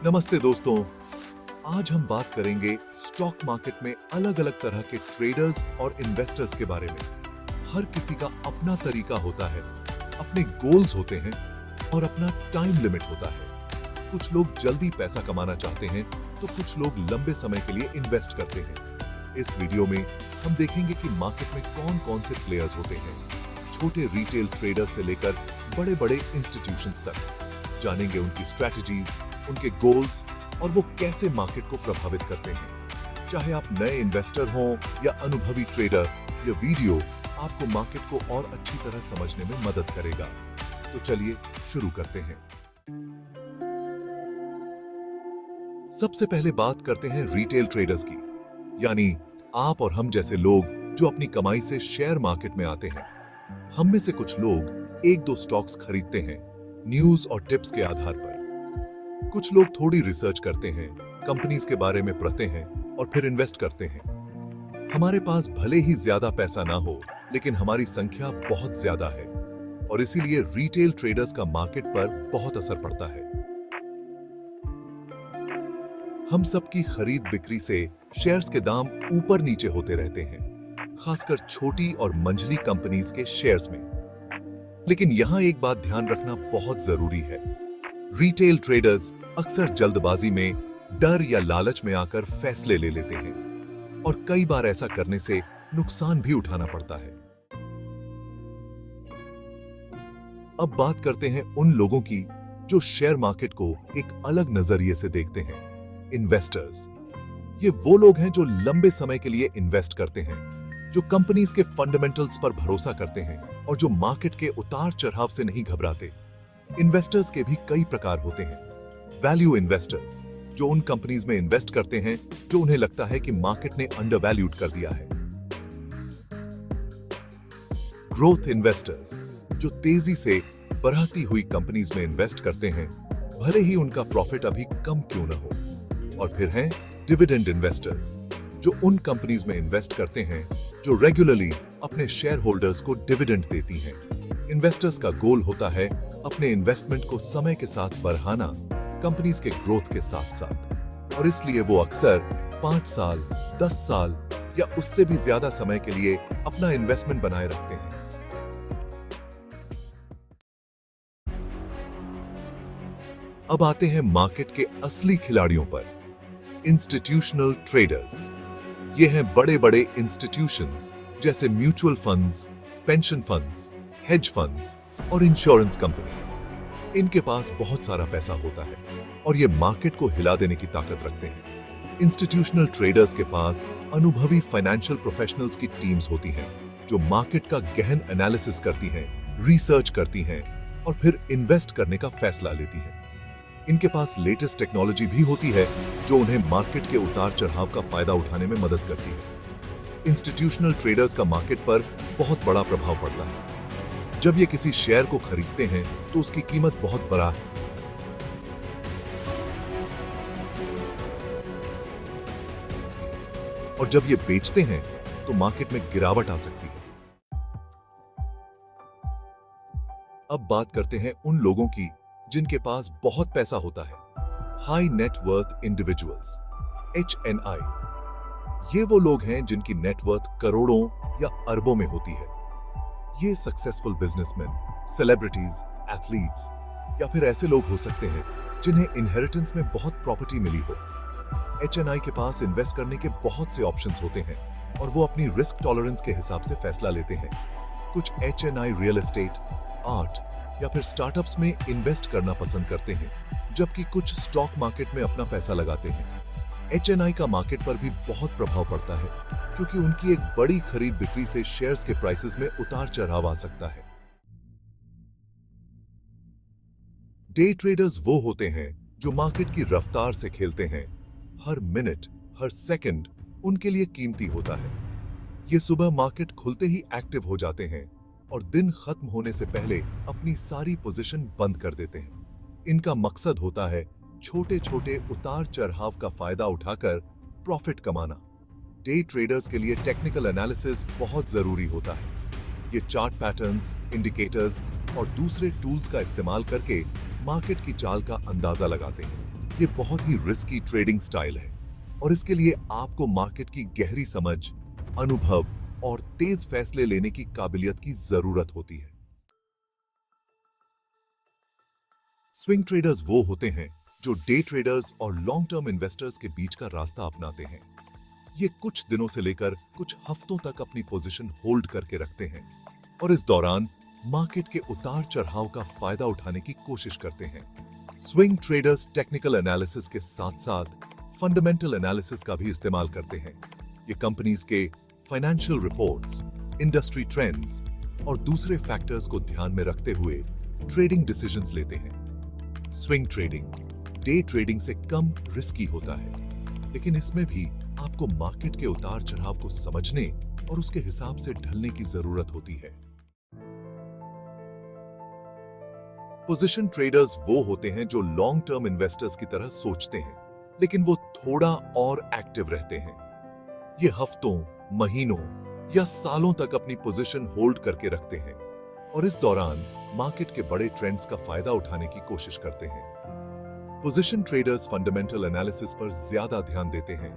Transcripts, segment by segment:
नमस्ते दोस्तों। आज हम बात करेंगे स्टॉक मार्केट में अलग अलग तरह के ट्रेडर्स और इन्वेस्टर्स के बारे में। हर किसी का अपना तरीका होता है, अपने गोल्स होते हैं और अपना टाइम लिमिट होता है। कुछ लोग जल्दी पैसा कमाना चाहते हैं तो कुछ लोग लंबे समय के लिए इन्वेस्ट करते हैं। इस वीडियो में हम देखेंगे कि मार्केट में कौन कौन से प्लेयर्स होते हैं, छोटे रिटेल ट्रेडर्स से लेकर बड़े बड़े इंस्टीट्यूशंस तक। जानेंगे उनकी स्ट्रैटेजीज, उनके गोल्स और वो कैसे मार्केट को प्रभावित करते हैं। चाहे आप नए इन्वेस्टर हों या अनुभवी ट्रेडर, ये वीडियो आपको मार्केट को और अच्छी तरह समझने में मदद करेगा। तो चलिए शुरू करते हैं। सबसे पहले बात करते हैं रिटेल ट्रेडर्स की, यानी आप और हम जैसे लोग जो अपनी कमाई से शेयर मार्केट में आते हैं। हम में से कुछ लोग एक दो स्टॉक्स खरीदते हैं न्यूज और टिप्स के आधार पर। कुछ लोग थोड़ी रिसर्च करते हैं, कंपनीज के बारे में पढ़ते हैं और फिर इन्वेस्ट करते हैं। हमारे पास भले ही ज्यादा पैसा ना हो, लेकिन हमारी संख्या बहुत ज्यादा है और इसीलिए रिटेल ट्रेडर्स का मार्केट पर बहुत असर पड़ता है। हम सबकी खरीद बिक्री से शेयर्स के दाम ऊपर नीचे होते रहते हैं, खासकर छोटी और मंझली कंपनीज के शेयर्स में। लेकिन यहां एक बात ध्यान रखना बहुत जरूरी है। रिटेल ट्रेडर्स अक्सर जल्दबाजी में, डर या लालच में आकर फैसले ले लेते हैं और कई बार ऐसा करने से नुकसान भी उठाना पड़ता है। अब बात करते हैं उन लोगों की जो शेयर मार्केट को एक अलग नजरिए से देखते हैं, इन्वेस्टर्स। ये वो लोग हैं जो लंबे समय के लिए इन्वेस्ट करते हैं, जो कंपनीज के फंडामेंटल्स पर भरोसा करते हैं और जो मार्केट के उतार चढ़ाव से नहीं घबराते। इन्वेस्टर्स के भी कई प्रकार होते हैं। वैल्यू इन्वेस्टर्स, जो उन कंपनीज में इन्वेस्ट करते हैं जो उन्हें लगता है कि मार्केट ने अंडरवैल्यूड कर दिया है। ग्रोथ इन्वेस्टर्स, जो तेजी से बढ़ती हुई कंपनीज में इन्वेस्ट करते हैं, भले ही उनका प्रॉफिट अभी कम क्यों न हो। और फिर हैं डिविडेंड इन्वेस्टर्स, जो उन कंपनीज में इन्वेस्ट करते हैं जो रेगुलरली अपने शेयर होल्डर्स को डिविडेंड देती हैं। इन्वेस्टर्स का गोल होता है अपने इन्वेस्टमेंट को समय के साथ बढ़ाना, कंपनीज के ग्रोथ के साथ साथ, और इसलिए वो अक्सर 5 साल, 10 साल या उससे भी ज्यादा समय के लिए अपना इन्वेस्टमेंट बनाए रखते हैं। अब आते हैं मार्केट के असली खिलाड़ियों पर, इंस्टीट्यूशनल ट्रेडर्स। ये हैं बड़े बड़े इंस्टीट्यूशंस जैसे mutual funds, pension funds, hedge funds और इंश्योरेंस कंपनीज। इनके पास बहुत सारा पैसा होता है और ये मार्केट को हिला देने की ताकत रखते हैं। इंस्टीट्यूशनल ट्रेडर्स के पास अनुभवी फाइनेंशियल प्रोफेशनल्स की टीम्स होती हैं जो मार्केट का गहन एनालिसिस करती हैं, रिसर्च करती हैं और फिर इन्वेस्ट करने का फैसला लेती हैं। इनके पास लेटेस्ट टेक्नोलॉजी भी होती है जो उन्हें मार्केट के उतार चढ़ाव का फायदा उठाने में मदद करती है। इंस्टीट्यूशनल ट्रेडर्स का मार्केट पर बहुत बड़ा प्रभाव पड़ता है। जब ये किसी शेयर को खरीदते हैं तो उसकी कीमत बहुत बड़ा है, और जब ये बेचते हैं तो मार्केट में गिरावट आ सकती है। अब बात करते हैं उन लोगों की जिनके पास बहुत पैसा होता है, high net worth individuals, HNI। ये वो लोग हैं जिनकी नेटवर्थ करोड़ों या अरबों में होती है। ये सक्सेसफुल बिजनेसमैन, सेलिब्रिटीज, एथलीट्स या फिर ऐसे लोग हो सकते हैं जिन्हें इनहेरिटेंस में बहुत प्रॉपर्टी मिली हो। HNI के पास इन्वेस्ट करने के बहुत से ऑप्शंस होते हैं और वो अपनी रिस्क टॉलरेंस के हिसाब से फैसला लेते हैं। कुछ HNI रियल एस्टेट, आर्ट या फिर स्टार्टअप्स में इन्वेस्ट करना पसंद करते हैं, जबकि कुछ स्टॉक मार्केट में अपना पैसा लगाते हैं। HNI का मार्केट पर भी बहुत प्रभाव पड़ता है क्योंकि उनकी एक बड़ी खरीद बिक्री से शेयर्स के प्राइसेस में उतार चढ़ाव आ सकता है। डे ट्रेडर्स वो होते हैं जो मार्केट की रफ्तार से खेलते हैं। हर मिनट, हर सेकंड उनके लिए कीमती होता है। ये सुबह मार्केट खुलते ही एक्टिव हो जाते हैं और दिन खत्म होने से पहले अपनी सारी पोजीशन बंद कर देते हैं। इनका मकसद होता है छोटे छोटे उतार चढ़ाव का फायदा उठाकर प्रॉफिट कमाना। डे ट्रेडर्स के लिए टेक्निकल एनालिसिस बहुत जरूरी होता है। ये चार्ट पैटर्न्स, इंडिकेटर्स और दूसरे टूल्स का इस्तेमाल करके मार्केट की चाल का अंदाजा लगाते हैं। ये बहुत ही रिस्की ट्रेडिंग स्टाइल है और इसके लिए आपको मार्केट की गहरी समझ, अनुभव और तेज फैसले लेने की काबिलियत की जरूरत होती है। स्विंग ट्रेडर्स वो होते हैं जो डे ट्रेडर्स और लॉन्ग टर्म इन्वेस्टर्स के बीच का रास्ता अपनाते हैं। ये कुछ दिनों से लेकर कुछ हफ्तों तक अपनी पोजीशन होल्ड करके रखते हैं और इस दौरान मार्केट के उतार चढ़ाव का फायदा उठाने की कोशिश करते हैं। स्विंग ट्रेडर्स टेक्निकल एनालिसिस के साथ साथ फंडामेंटल एनालिसिस का भी इस्तेमाल करते हैं। ये कंपनीज के फाइनेंशियल रिपोर्ट्स, इंडस्ट्री ट्रेंड्स और दूसरे फैक्टर्स को ध्यान में रखते हुए ट्रेडिंग डिसीजंस लेते हैं। स्विंग ट्रेडिंग डे ट्रेडिंग से कम रिस्की होता है, लेकिन इसमें भी आपको मार्केट के उतार चढ़ाव को समझने और उसके हिसाब से ढलने की जरूरत होती है। पोजीशन ट्रेडर्स वो होते हैं जो लॉन्ग टर्म इन्वेस्टर्स की तरह सोचते हैं, लेकिन वो थोड़ा और एक्टिव रहते हैं। ये हफ्तों, महीनों या सालों तक अपनी पोजीशन होल्ड करके रखते हैं और इस दौरान मार्केट के बड़े ट्रेंड्स का फायदा उठाने की कोशिश करते हैं। पोजीशन ट्रेडर्स फंडामेंटल एनालिसिस पर ज्यादा ध्यान देते हैं।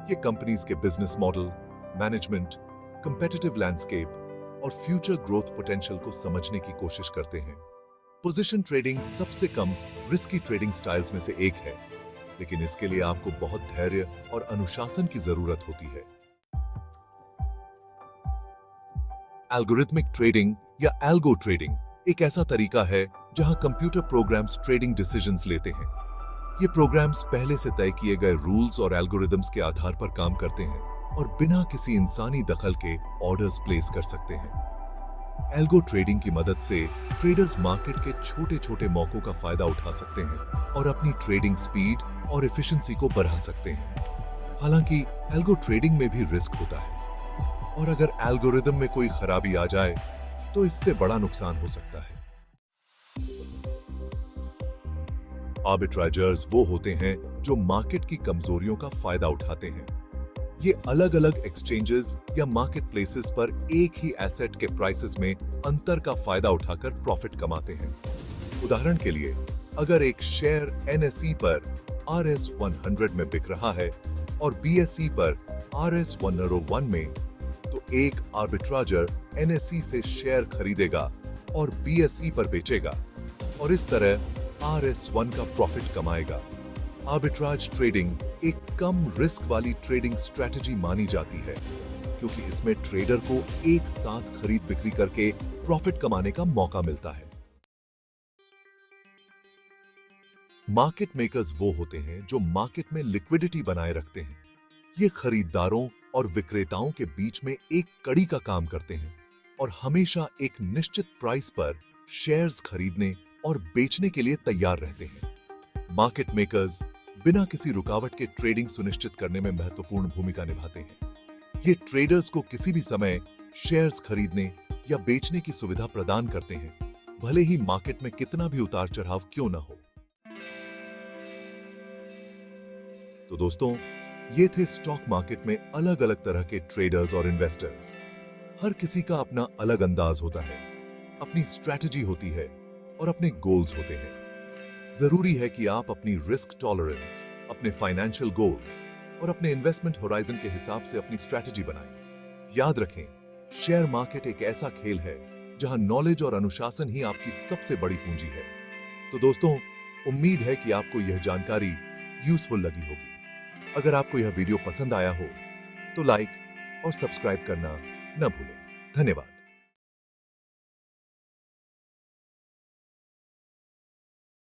ये कंपनीज के business model, management, competitive landscape और फ्यूचर ग्रोथ पोटेंशियल को समझने की कोशिश करते हैं। पोजीशन ट्रेडिंग सबसे कम रिस्की ट्रेडिंग स्टाइल्स में से एक है, लेकिन इसके लिए आपको बहुत धैर्य और अनुशासन की जरूरत होती है। एल्गोरिथमिक ट्रेडिंग या एल्गो ट्रेडिंग एक ऐसा तरीका है जहां कंप्यूटर प्रोग्राम्स ट्रेडिंग डिसीजंस लेते हैं। ये प्रोग्राम्स पहले से तय किए गए रूल्स और एल्गोरिदम्स के आधार पर काम करते हैं और बिना किसी इंसानी दखल के ऑर्डर्स प्लेस कर सकते हैं। एल्गो ट्रेडिंग की मदद से ट्रेडर्स मार्केट के छोटे-छोटे मौकों का फायदा उठा सकते हैं और अपनी ट्रेडिंग स्पीड और एफिशिएंसी को बढ़ा सकते हैं। हालांकि एल्गो ट्रेडिंग में भी रिस्क होता है और अगर एल्गोरिदम में कोई खराबी आ जाए तो इससे बड़ा नुकसान हो सकता है। आर्बिट्राजर्स वो होते हैं जो मार्केट की कमजोरियों का फायदा उठाते हैं। ये अलग अलग एक्सचेंजेस या मार्केट प्लेसेस पर एक ही एसेट के प्राइसेस में अंतर का फायदा उठाकर प्रॉफिट कमाते हैं। उदाहरण के लिए, अगर एक शेयर NSE पर RS 100 में बिक रहा है और BSE पर RS 101 में, तो एक आर्बिट्राजर NSE से शेयर खरीदेगा और BSE पर बेचेगा और इस तरह RS1 का प्रॉफिट कमाएगा। आर्बिट्राज ट्रेडिंग एक कम रिस्क वाली ट्रेडिंग स्ट्रेटजी मानी जाती है, क्योंकि इसमें ट्रेडर को एक साथ खरीद बिक्री करके प्रॉफिट कमाने का मौका मिलता है। मार्केट मेकर्स वो होते हैं जो मार्केट में लिक्विडिटी बनाए रखते हैं। ये खरीदारों और विक्रेताओं के बीच में एक कड़ी का काम करते हैं और हमेशा एक निश्चित प्राइस पर शेयर्स खरीदने और बेचने के लिए तैयार रहते हैं। मार्केट मेकर्स बिना किसी रुकावट के ट्रेडिंग सुनिश्चित करने में महत्वपूर्ण भूमिका निभाते हैं। ये ट्रेडर्स को किसी भी समय शेयर्स खरीदने या बेचने की सुविधा प्रदान करते हैं, भले ही मार्केट में कितना भी उतार चढ़ाव क्यों ना हो। तो दोस्तों, ये थे स्टॉक मार्केट में अलग अलग तरह के ट्रेडर्स और इन्वेस्टर्स। हर किसी का अपना अलग अंदाज होता है, अपनी स्ट्रैटेजी होती है और अपने गोल्स होते हैं। जरूरी है कि आप अपनी रिस्क टॉलरेंस, अपने फाइनेंशियल गोल्स और अपने इन्वेस्टमेंट होराइजन के हिसाब से अपनी स्ट्रैटेजी बनाएं। याद रखें, शेयर मार्केट एक ऐसा खेल है जहां नॉलेज और अनुशासन ही आपकी सबसे बड़ी पूंजी है। तो दोस्तों, उम्मीद है कि आपको यह जानकारी यूजफुल लगी होगी। अगर आपको यह वीडियो पसंद आया हो तो लाइक और सब्सक्राइब करना न भूलें। धन्यवाद।